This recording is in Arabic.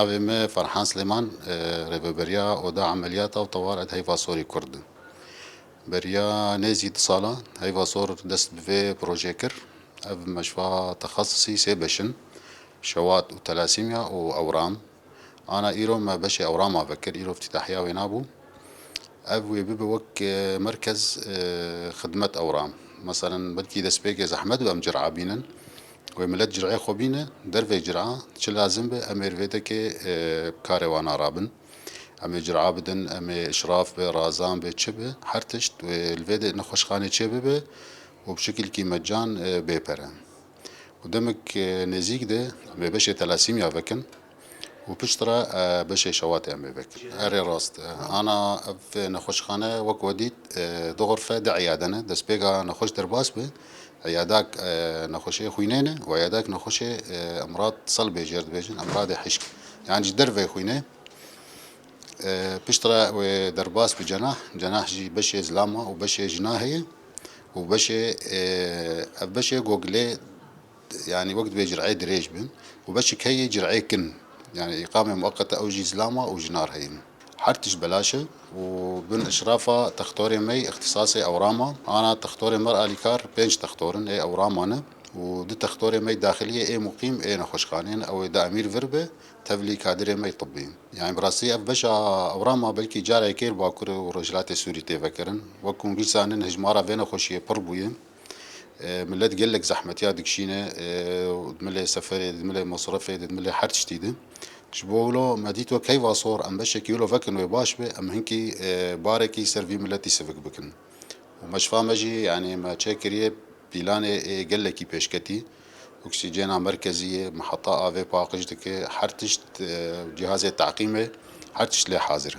ناوي فرحان سليمان ريبريا ودا عملياتا وطوارئ هيفا سوري كرد بريا نيزي اتصالا هيفا صور دست بفي بروجيكر اف مشفى تخصصي سيبشن شوات وتلاسيميا واورام انا ايرو ما بشي اورام افكر ايرو افتتاحيا وينابو اف ويبي وك مركز خدمة اورام مثلا بدكي دسبيكي زحمد بام جرعة بينن وملت جرعي خوبينه درفي جرعة چه لازم به امير فيدكي بكاروانا رابن امي جرعة بدن امي اشراف به رازان به چبه حرتشت والفيدي نخوشخاني چبه به وبشكل كي مجان بيبره ودمك نزيك ده امي بشي تلاسيميا فكن وبشترى بشي شواتي امي فك اري راست انا في نخوشخانة وك وديت دو غرفة دا عيادنة دس بيغا نخوش درباس به عياداك نخوشي خوينينه وعياداك نخوشي امراض صلبة جرد بيجن امراض حشك يعني درفي خوينه بشترى ودرباس بجناح جناح جي بشي زلامة وبشي جناهية وبشي جوجلي يعني وقت بيجرعي دريج بن وبشي كي جرعي كن يعني إقامة مؤقتة أو جي زلامة أو جنار هين حرتش بلاشة وبن إشرافة تختوري مي اختصاصي أوراما أنا تختوري مرأة لكار بينش تختورن أي أورام أنا ودي تختوري مي داخلية أي مقيم أي نخوشخانين أو دا أمير فربة تبلي كادري مي طبي يعني براسي أفبشا أوراما بلكي جاري كير باكر ورجلات سوري تفكرن وكون جلسانن هجمارة بين خوشية بربوين ملت قلك زحمتيا دكشينة دملي سفري دملي مصرفي دملي حرتش تيدي شبولو مديتو كيف صور ام بشا كيلو فكن ويباش به ام هنكي باركي سيرفي ملتي سفك بكن ومشفى مجي يعني ما تشاكريه بيلاني قلكي بيشكتي اكسجينا مركزية محطة افي باقش دكي حرتشت جهاز التعقيمة حرتشت لي حاضر